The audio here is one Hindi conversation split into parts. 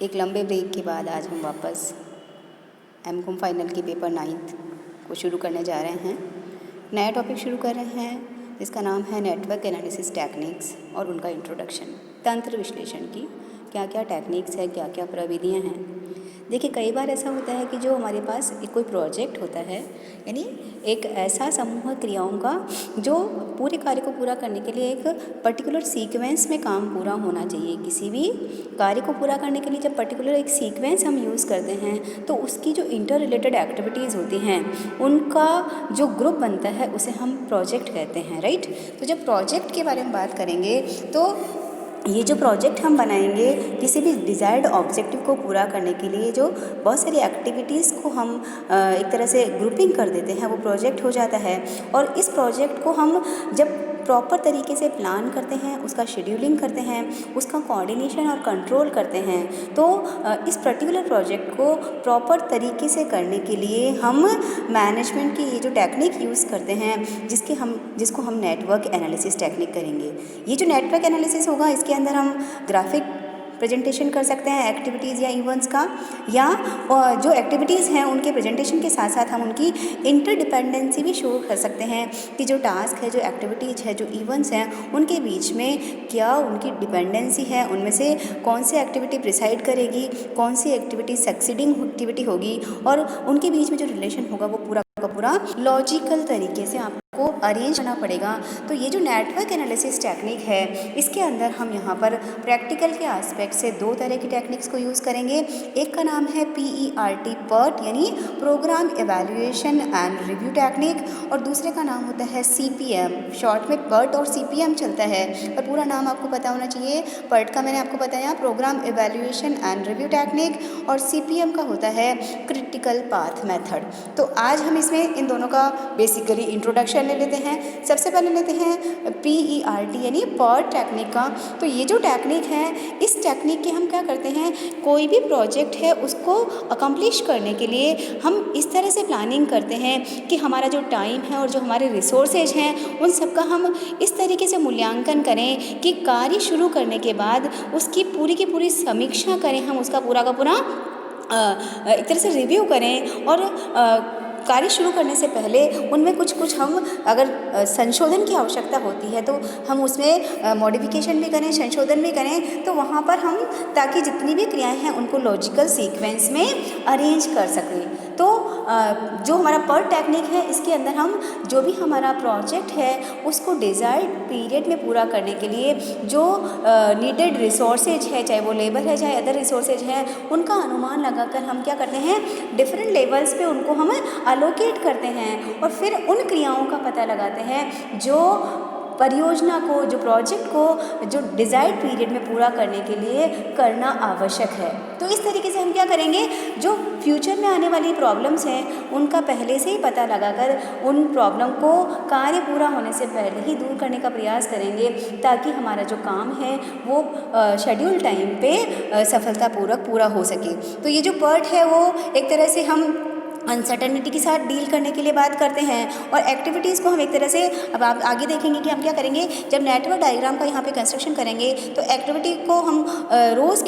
एक लंबे ब्रेक के बाद आज हम वापस एमकॉम फाइनल के पेपर 9th को शुरू करने जा रहे हैं। नया टॉपिक शुरू कर रहे हैं जिसका नाम है नेटवर्क एनालिसिस टेक्निक्स और उनका इंट्रोडक्शन। तंत्र विश्लेषण की क्या क्या टेक्निक्स है, क्या क्या प्रविधियाँ हैं। देखिए, कई बार ऐसा होता है कि जो हमारे पास एक कोई प्रोजेक्ट होता है, यानी एक ऐसा समूह क्रियाओं का जो पूरे कार्य को पूरा करने के लिए एक पर्टिकुलर सीक्वेंस में काम पूरा होना चाहिए। किसी भी कार्य को पूरा करने के लिए जब पर्टिकुलर एक सीक्वेंस हम यूज़ करते हैं तो उसकी जो इंटर रिलेटेड एक्टिविटीज़ होती हैं उनका जो ग्रुप बनता है उसे हम प्रोजेक्ट कहते हैं, राइट। तो जब प्रोजेक्ट के बारे में बात करेंगे तो ये जो प्रोजेक्ट हम बनाएंगे किसी भी डिज़ायर्ड ऑब्जेक्टिव को पूरा करने के लिए जो बहुत सारी एक्टिविटीज़ को हम एक तरह से ग्रुपिंग कर देते हैं, वो प्रोजेक्ट हो जाता है। और इस प्रोजेक्ट को हम जब प्रॉपर तरीके से प्लान करते हैं, उसका शेड्यूलिंग करते हैं, उसका कोऑर्डिनेशन और कंट्रोल करते हैं, तो इस पर्टिकुलर प्रोजेक्ट को प्रॉपर तरीके से करने के लिए हम मैनेजमेंट की ये जो टेक्निक यूज़ करते हैं जिसको हम नेटवर्क एनालिसिस टेक्निक करेंगे। ये जो नेटवर्क एनालिसिस होगा इसके अंदर हम ग्राफिक प्रेजेंटेशन कर सकते हैं एक्टिविटीज़ या इवेंट्स का, या जो एक्टिविटीज़ हैं उनके प्रेजेंटेशन के साथ साथ हम उनकी इंटरडिपेंडेंसी भी शो कर सकते हैं कि जो टास्क है, जो एक्टिविटीज़ है, जो इवेंट्स हैं, उनके बीच में क्या उनकी डिपेंडेंसी है, उनमें से कौन सी एक्टिविटी प्रिसाइड करेगी, कौन सी एक्टिविटी सक्सीडिंग एक्टिविटी होगी, और उनके बीच में जो रिलेशन होगा वो पूरा का पूरा लॉजिकल तरीके से आपको अरेंज करना पड़ेगा। तो ये जो नेटवर्क एनालिसिस टेक्निक है इसके अंदर हम यहाँ पर प्रैक्टिकल के एस्पेक्ट से दो तरह की टेक्निक्स को यूज़ करेंगे। एक का नाम है PERT, PERT यानी program evaluation and review technique, और दूसरे का नाम होता है CPM। शॉर्ट में PERT और CPM चलता है, पर पूरा नाम आपको पता होना चाहिए। PERT का मैंने आपको बताया program evaluation and review technique, और CPM का होता है क्रिटिकल पाथ मेथड। तो आज हम इसमें इन दोनों का बेसिकली इंट्रोडक्शन ले लेते हैं। सबसे पहले लेते हैं PERT यानी PERT टेक्निक का। तो ये जो टेक्निक है, इस टेक्निक के हम क्या करते हैं, कोई भी प्रोजेक्ट है उसको अकम्प्लिश करने के लिए हम इस तरह से प्लानिंग करते हैं कि हमारा जो टाइम है और जो हमारे रिसोर्सेज हैं उन सब का हम इस तरीके से मूल्यांकन करें कि कार्य शुरू करने के बाद उसकी पूरी की पूरी समीक्षा करें, हम उसका पूरा का पूरा एक तरह से रिव्यू करें, और कार्य शुरू करने से पहले उनमें कुछ हम अगर संशोधन की आवश्यकता होती है तो हम उसमें मॉडिफिकेशन भी करें, संशोधन भी करें, तो वहाँ पर हम ताकि जितनी भी क्रियाएं हैं उनको लॉजिकल सीक्वेंस में अरेंज कर सकें। तो जो हमारा PERT टेक्निक है इसके अंदर हम जो भी हमारा प्रोजेक्ट है उसको डिज़ायर्ड पीरियड में पूरा करने के लिए जो नीडेड रिसोर्सेज है, चाहे वो लेबर है चाहे अदर रिसोर्सेज है, उनका अनुमान लगाकर हम क्या करते हैं, डिफरेंट लेवल्स पे उनको हम अलोकेट करते हैं, और फिर उन क्रियाओं का पता लगाते हैं जो परियोजना को, जो प्रोजेक्ट को जो डिज़ायर्ड पीरियड में पूरा करने के लिए करना आवश्यक है। तो इस तरीके से हम क्या करेंगे, जो फ्यूचर में आने वाली प्रॉब्लम्स हैं उनका पहले से ही पता लगाकर उन प्रॉब्लम को कार्य पूरा होने से पहले ही दूर करने का प्रयास करेंगे, ताकि हमारा जो काम है वो शेड्यूल टाइम पे सफलतापूर्वक पूरा हो सके। तो ये जो PERT है वो एक तरह से हम अनसर्टनिटी के साथ डील करने के लिए बात करते हैं, और एक्टिविटीज़ को हम एक तरह से, अब आप आगे देखेंगे कि हम क्या करेंगे, जब नेटवर्क डायग्राम का यहाँ पे कंस्ट्रक्शन करेंगे तो एक्टिविटी को हम एरोज़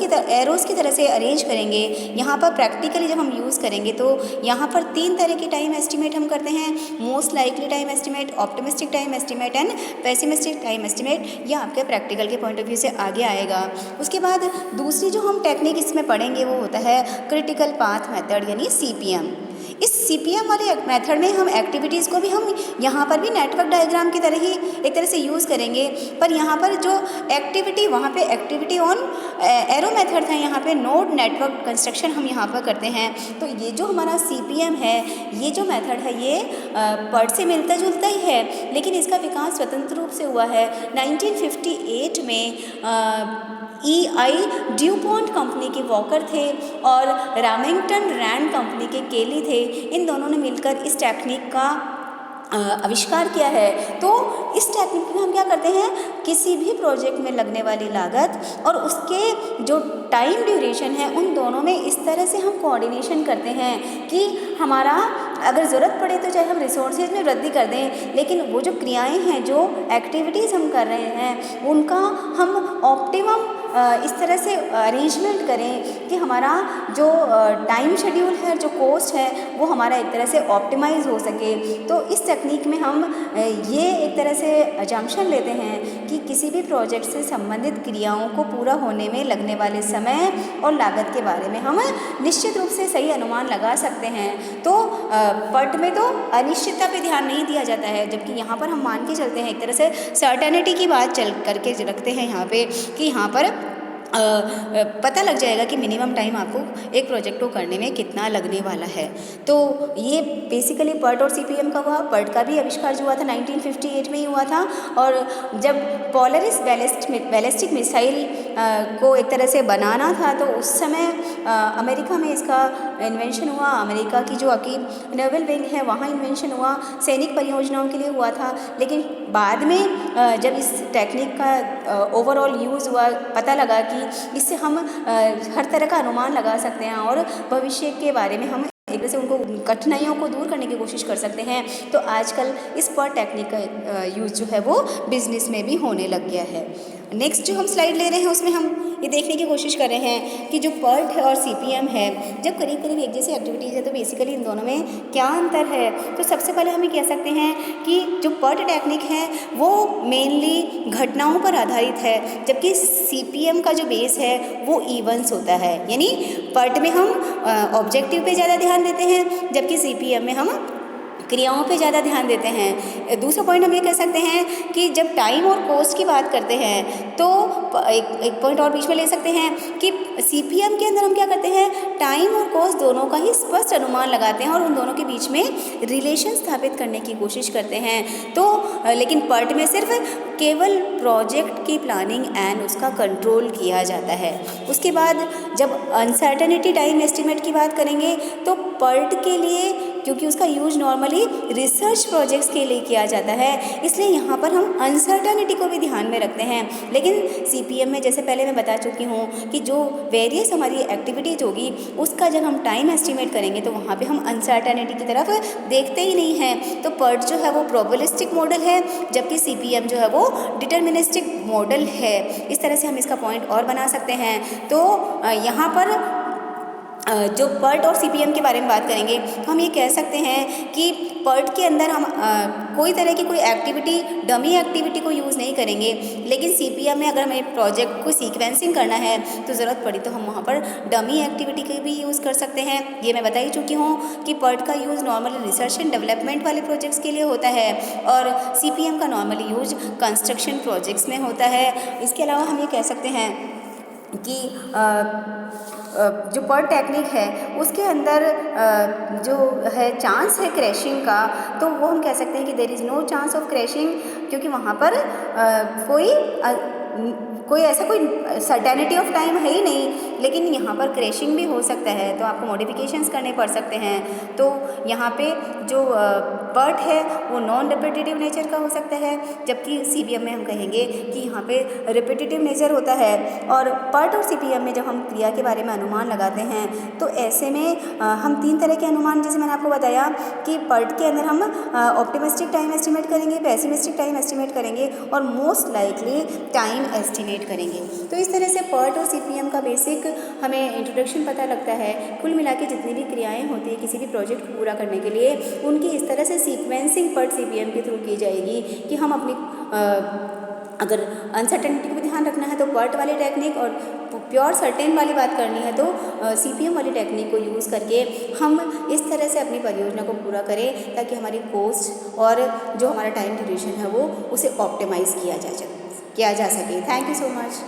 की तरह से अरेंज करेंगे। यहाँ पर प्रैक्टिकली जब हम यूज़ करेंगे तो यहाँ पर 3 तरह की टाइम एस्टिमेट हम करते हैं, most likely time estimate, optimistic time estimate and pessimistic time estimate. यह आपके प्रैक्टिकल के पॉइंट ऑफ व्यू से आगे आएगा। उसके बाद दूसरी जो हम टेक्निक इसमें पढ़ेंगे वो होता है क्रिटिकल पाथ मेथड यानी CPM। इस CPM वाले मेथड में हम एक्टिविटीज़ को भी हम यहाँ पर भी नेटवर्क डायग्राम की तरह ही एक तरह से यूज़ करेंगे, पर यहाँ पर जो एक्टिविटी, वहाँ पे एक्टिविटी ऑन एरो मेथड था, यहाँ पे नोड नेटवर्क कंस्ट्रक्शन हम यहाँ पर करते हैं। तो ये जो हमारा CPM है, ये जो मेथड है ये PERT से मिलता जुलता ही है, लेकिन इसका विकास स्वतंत्र रूप से हुआ है। 1958 में EI ड्यूपॉन्ट कंपनी के वॉकर थे और रामिंगटन रैंड कंपनी के केली थे। इन दोनों ने मिलकर इस टेक्निक का आविष्कार किया है। तो इस टेक्निक में हम क्या करते हैं, किसी भी प्रोजेक्ट में लगने वाली लागत और उसके जो टाइम ड्यूरेशन है उन दोनों में इस तरह से हम कोऑर्डिनेशन करते हैं कि हमारा अगर ज़रूरत पड़े तो चाहे हम रिसोर्सेज में वृद्धि कर दें, लेकिन वो जो क्रियाएं हैं, जो एक्टिविटीज़ हम कर रहे हैं उनका हम ऑप्टिमम इस तरह से अरेंजमेंट करें कि हमारा जो टाइम शेड्यूल है, जो कॉस्ट है, वो हमारा एक तरह से ऑप्टिमाइज़ हो सके। तो इस तकनीक में हम ये एक तरह से अजम्पशन लेते हैं कि किसी भी प्रोजेक्ट से संबंधित क्रियाओं को पूरा होने में लगने वाले समय और लागत के बारे में हम निश्चित रूप से सही अनुमान लगा सकते हैं। तो PERT में तो अनिश्चितता पे ध्यान नहीं दिया जाता है, जबकि यहाँ पर हम मान के चलते हैं, एक तरह से सर्टेनिटी की बात चल करके रखते हैं यहाँ पे कि यहाँ पर पता लग जाएगा कि मिनिमम टाइम आपको एक प्रोजेक्ट को करने में कितना लगने वाला है। तो ये बेसिकली PERT और CPM का हुआ। PERT का भी आविष्कार जो हुआ था 1958 में ही हुआ था, और जब पोलरिस बैलिस्टिक मिसाइल को एक तरह से बनाना था तो उस समय अमेरिका में इसका इन्वेंशन हुआ। अमेरिका की जो आपकी नेवल विंग है वहाँ इन्वेंशन हुआ, सैनिक परियोजनाओं के लिए हुआ था। लेकिन बाद में जब इस टेक्निक का ओवरऑल यूज़ हुआ, पता लगा कि इससे हम हर तरह का अनुमान लगा सकते हैं और भविष्य के बारे में हम एक तरह से उनको कठिनाइयों को दूर करने की कोशिश कर सकते हैं। तो आजकल इस PERT टेक्निक का यूज़ जो है वो बिजनेस में भी होने लग गया है। नेक्स्ट जो हम स्लाइड ले रहे हैं उसमें हम ये देखने की कोशिश कर रहे हैं कि जो PERT है और CPM है, जब करीब करीब एक जैसी एक्टिविटीज़ है तो बेसिकली इन दोनों में क्या अंतर है। तो सबसे पहले हम ये कह सकते हैं कि जो PERT टेक्निक है वो मेनली घटनाओं पर आधारित है, जबकि CPM का जो बेस है वो इवेंट्स होता है। यानी PERT में हम ऑब्जेक्टिव पे ज़्यादा ध्यान देते हैं, जबकि CPM में हम क्रियाओं पे ज़्यादा ध्यान देते हैं। दूसरा पॉइंट हम ये कह सकते हैं कि जब टाइम और कॉस्ट की बात करते हैं तो एक पॉइंट और बीच में ले सकते हैं कि CPM के अंदर हम क्या करते हैं, टाइम और कॉस्ट दोनों का ही स्पष्ट अनुमान लगाते हैं और उन दोनों के बीच में रिलेशन स्थापित करने की कोशिश करते हैं। तो लेकिन PERT में सिर्फ केवल प्रोजेक्ट की प्लानिंग एंड उसका कंट्रोल किया जाता है। उसके बाद जब अनसर्टेनिटी टाइम एस्टिमेट की बात करेंगे तो PERT के लिए, क्योंकि उसका यूज नॉर्मली रिसर्च प्रोजेक्ट्स के लिए किया जाता है, इसलिए यहाँ पर हम अनसर्टेनिटी को भी ध्यान में रखते हैं। लेकिन CPM में जैसे पहले मैं बता चुकी हूँ कि जो वेरियस हमारी एक्टिविटीज़ होगी उसका जब हम टाइम एस्टिमेट करेंगे तो वहाँ पे हम अनसर्टेनिटी की तरफ देखते ही नहीं हैं। तो PERT जो है वो प्रोबेबिलिस्टिक मॉडल है, जबकि CPM जो है वो डिटर्मिनिस्टिक मॉडल है। इस तरह से हम इसका पॉइंट और बना सकते हैं। तो यहाँ पर जो PERT और CPM के बारे में बात करेंगे तो हम ये कह सकते हैं कि PERT के अंदर हम कोई तरह की कोई एक्टिविटी, डमी एक्टिविटी को यूज़ नहीं करेंगे, लेकिन CPM में अगर हमें प्रोजेक्ट को सीक्वेंसिंग करना है तो ज़रूरत पड़ी तो हम वहाँ पर डमी एक्टिविटी के भी यूज़ कर सकते हैं। ये मैं बता ही चुकी हूँ कि PERT का use normally research and development वाले प्रोजेक्ट्स के लिए होता है और CPM का नॉर्मली यूज कंस्ट्रक्शन प्रोजेक्ट्स में होता है। इसके अलावा हम ये कह सकते हैं कि जो PERT टेक्निक है उसके अंदर जो है चांस है क्रैशिंग का, तो वो हम कह सकते हैं कि there is no chance of crashing, क्योंकि वहाँ पर कोई ऐसा कोई सर्टेनिटी ऑफ टाइम है ही नहीं। लेकिन यहाँ पर क्रैशिंग भी हो सकता है, तो आपको मॉडिफिकेशंस करने पड़ सकते हैं। तो यहाँ पे जो PERT है वो नॉन रिपीटेटिव नेचर का हो सकता है, जबकि CPM में हम कहेंगे कि यहाँ पे रिपीटेटिव नेचर होता है। और PERT और CPM में जब हम क्रिया के बारे में अनुमान लगाते हैं तो ऐसे में हम 3 तरह के अनुमान, जैसे मैंने आपको बताया कि PERT के अंदर हम ऑप्टिमिस्टिक टाइम एस्टिमेट करेंगे, पेसिमिस्टिक टाइम एस्टिमेट करेंगे और मोस्ट लाइकली टाइम एस्टिमेट करेंगे। तो इस तरह से PERT और CPM का बेसिक हमें इंट्रोडक्शन पता लगता है। कुल मिला के जितनी भी क्रियाएं होती है किसी भी प्रोजेक्ट को पूरा करने के लिए, उनकी इस तरह से सीक्वेंसिंग PERT CPM के थ्रू की जाएगी कि हम अपनी अगर अनसर्टेनिटी को भी ध्यान रखना है तो PERT वाली टेक्निक, और प्योर सर्टेन वाली बात करनी है तो CPM वाली टेक्निक को यूज़ करके हम इस तरह से अपनी परियोजना को पूरा करें ताकि हमारी कॉस्ट और जो हमारा टाइम ड्यूरेशन है वो उसे ऑप्टिमाइज़ किया जा सके। Thank you so much.